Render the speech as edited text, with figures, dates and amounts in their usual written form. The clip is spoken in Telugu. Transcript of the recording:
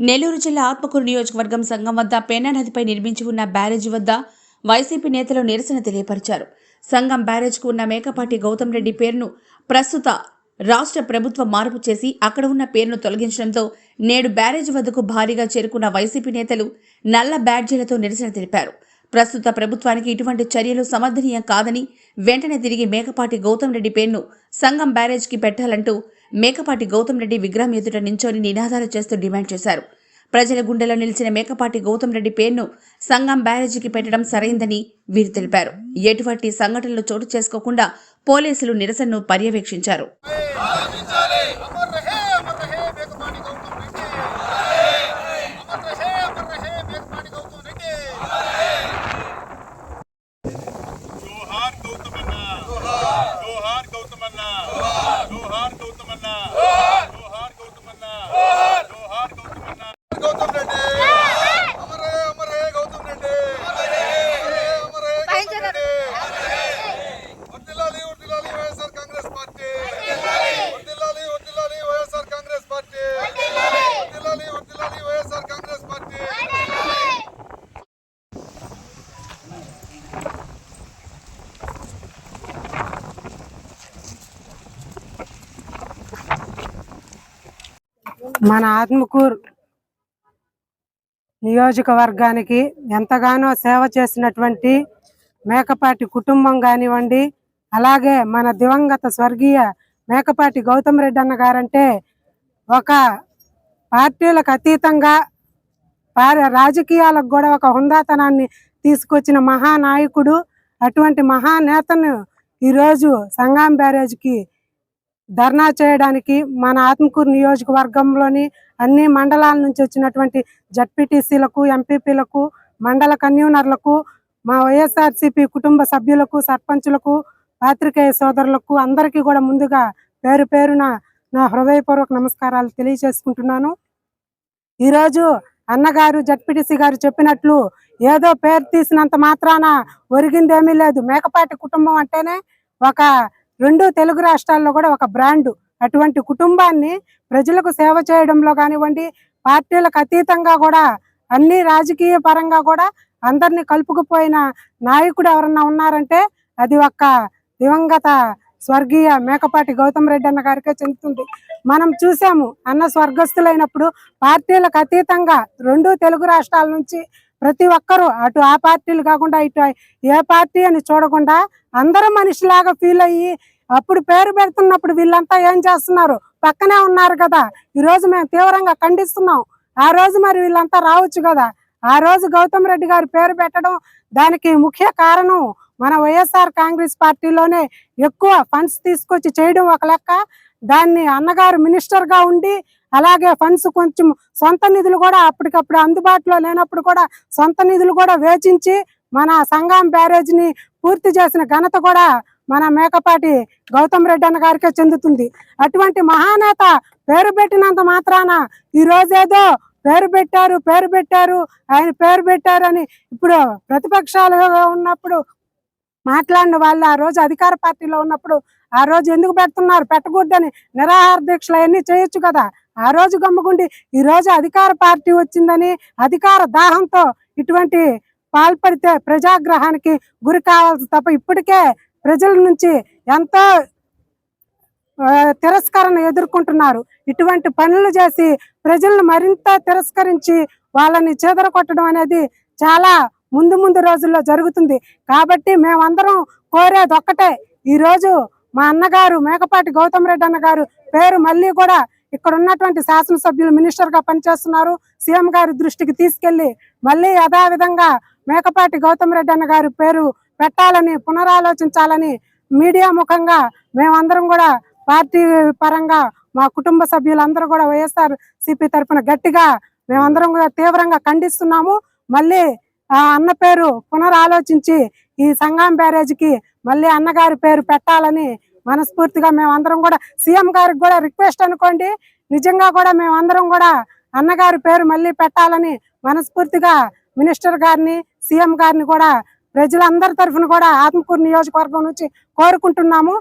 నెల్లూరు జిల్లా ఆత్మకూరు నియోజకవర్గం సంఘం వద్ద పెన్నా నదిపై నిర్మించి ఉన్న బ్యారేజీ వద్ద వైసీపీ నేతలు నిరసన తెలియపరిచారు. సంఘం బ్యారేజ్కు ఉన్న మేకపాటి గౌతమ్ రెడ్డి పేరును ప్రస్తుత రాష్ట్ర ప్రభుత్వం మార్పు చేసి అక్కడ ఉన్న పేరును తొలగించడంతో నేడు బ్యారేజ్ వద్దకు భారీగా చేరుకున్న వైసీపీ నేతలు నల్ల బ్యాడ్జీలతో నిరసన తెలిపారు. ప్రస్తుత ప్రభుత్వానికి ఇటువంటి చర్యలు సమర్థనీయం కాదని వెంటనే తిరిగి మేకపాటి గౌతమ్ రెడ్డి పేరును సంఘం బ్యారేజ్కి పెట్టాలంటూ మేకపాటి గౌతమ్ రెడ్డి విగ్రహం ఎదుట నించొని నినాదాలు చేస్తూ డిమాండ్ చేశారు. ప్రజల గుండెలో నిలిచిన మేకపాటి గౌతమ్ రెడ్డి పేరును సంఘం బ్యారేజీకి పెట్టడం సరైందని వీరు తెలిపారు. ఎటువంటి సంఘటనలు చోటు చేసుకోకుండా పోలీసులు నిరసనను పర్యవేక్షించారు. మన ఆత్మకూరు నియోజకవర్గానికి ఎంతగానో సేవ చేసినటువంటి మేకపాటి కుటుంబం కానివ్వండి, అలాగే మన దివంగత స్వర్గీయ మేకపాటి గౌతమ్ రెడ్డి అన్న గారంటే ఒక పార్టీలకు అతీతంగా రాజకీయాలకు కూడా ఒక హుందాతనాన్ని తీసుకొచ్చిన మహానాయకుడు. అటువంటి మహానేతను ఈరోజు సంగం బ్యారేజ్కి ధర్నా చేయడానికి మన ఆత్మకూరు నియోజకవర్గంలోని అన్ని మండలాల నుంచి వచ్చినటువంటి జడ్పీటీసీలకు, ఎంపీపీలకు, మండల కన్వీనర్లకు, మా వైఎస్ఆర్సీపీ కుటుంబ సభ్యులకు, సర్పంచులకు, పాత్రికేయ సోదరులకు అందరికీ కూడా ముందుగా పేరు పేరున నా హృదయపూర్వక నమస్కారాలు తెలియజేసుకుంటున్నాను. ఈరోజు అన్నగారు జడ్పీటీసీ గారు చెప్పినట్లు ఏదో పేరు తీసినంత మాత్రాన ఒరిగిందేమీ లేదు. మేకపాటి కుటుంబం అంటేనే ఒక రెండు తెలుగు రాష్ట్రాల్లో కూడా ఒక బ్రాండు. అటువంటి కుటుంబాన్ని ప్రజలకు సేవ చేయడంలో కానివ్వండి, పార్టీలకు అతీతంగా కూడా అన్ని రాజకీయ పరంగా కూడా అందరినీ కలుపుకుపోయిన నాయకుడు ఎవరన్నా ఉన్నారంటే అది ఒక్క దివంగత స్వర్గీయ మేకపాటి గౌతమ్ రెడ్డి అన్న గారికే చెందుతుంది. మనం చూసాము, అన్న స్వర్గస్థులైనప్పుడు పార్టీలకు అతీతంగా రెండు తెలుగు రాష్ట్రాల నుంచి ప్రతి ఒక్కరూ అటు ఆ పార్టీలు కాకుండా ఇటు ఏ పార్టీ అని చూడకుండా అందరూ మనిషిలాగా ఫీల్ అయ్యి అప్పుడు పేరు పెడుతున్నప్పుడు వీళ్ళంతా ఏం చేస్తున్నారు, పక్కనే ఉన్నారు కదా. ఈరోజు మేము తీవ్రంగా ఖండిస్తున్నాం. ఆ రోజు మరి వీళ్ళంతా రావచ్చు కదా. ఆ రోజు గౌతమ్ రెడ్డి గారి పేరు పెట్టడం దానికి ముఖ్య కారణం మన వైఎస్ఆర్ కాంగ్రెస్ పార్టీలోనే ఎక్కువ ఫండ్స్ తీసుకొచ్చి చేయడం ఒక లెక్క. దాన్ని అన్నగారు మినిస్టర్గా ఉండి అలాగే ఫండ్స్ కొంచెం సొంత నిధులు కూడా అప్పటికప్పుడు అందుబాటులో లేనప్పుడు కూడా సొంత నిధులు కూడా వేచించి మన సంగం బ్యారేజ్ని పూర్తి చేసిన ఘనత కూడా మన మేకపాటి గౌతమ్ రెడ్డి అన్న గారికే చెందుతుంది. అటువంటి మహానేత పేరు పెట్టినంత మాత్రాన ఈ రోజేదో పేరు పెట్టారు ఆయన పేరు పెట్టారు అని ఇప్పుడు ప్రతిపక్షాలుగా ఉన్నప్పుడు మాట్లాడిన వాళ్ళు ఆ రోజు అధికార పార్టీలో ఉన్నప్పుడు ఆ రోజు ఎందుకు పెడుతున్నారు, పెట్టకూడదని నిరాహార దీక్షలు అవన్నీ చేయొచ్చు కదా. ఆ రోజు గమ్ముగుండి ఈ రోజు అధికార పార్టీ వచ్చిందని అధికార దాహంతో ఇటువంటి పాల్పడితే ప్రజాగ్రహానికి గురి కావాల్సి తప్ప ఇప్పటికే ప్రజల నుంచి ఎంతో తిరస్కరణ ఎదుర్కొంటున్నారు. ఇటువంటి పనులు చేసి ప్రజలను మరింత తిరస్కరించి వాళ్ళని చెదరగొట్టడం అనేది చాలా ముందు రోజుల్లో జరుగుతుంది. కాబట్టి మేమందరం కోరేది ఒక్కటే, ఈరోజు మా అన్నగారు మేకపాటి గౌతమ్ రెడ్డి అన్న గారు పేరు మళ్ళీ కూడా ఇక్కడ ఉన్నటువంటి శాసనసభ్యులు మినిస్టర్గా పనిచేస్తున్నారు, సీఎం గారి దృష్టికి తీసుకెళ్లి మళ్ళీ యథావిధంగా మేకపాటి గౌతమ్ రెడ్డి అన్న గారి పేరు పెట్టాలని పునరాలోచించాలని మీడియా ముఖంగా మేమందరం కూడా పార్టీ పరంగా మా కుటుంబ సభ్యులందరూ కూడా వైఎస్ఆర్ సిపి తరఫున గట్టిగా మేమందరం కూడా తీవ్రంగా ఖండిస్తున్నాము. మళ్ళీ ఆ అన్న పేరు పునరాలోచించి ఈ సంగం బ్యారేజ్కి మళ్ళీ అన్నగారి పేరు పెట్టాలని మనస్ఫూర్తిగా మేమందరం కూడా సీఎం గారికి కూడా రిక్వెస్ట్ అనుకోండి. నిజంగా కూడా మేమందరం కూడా అన్నగారి పేరు మళ్ళీ పెట్టాలని మనస్ఫూర్తిగా మినిస్టర్ గారిని, సీఎం గారిని కూడా ప్రజలందరి తరఫున కూడా ఆత్మకూరు నియోజకవర్గం నుంచి కోరుకుంటున్నాము.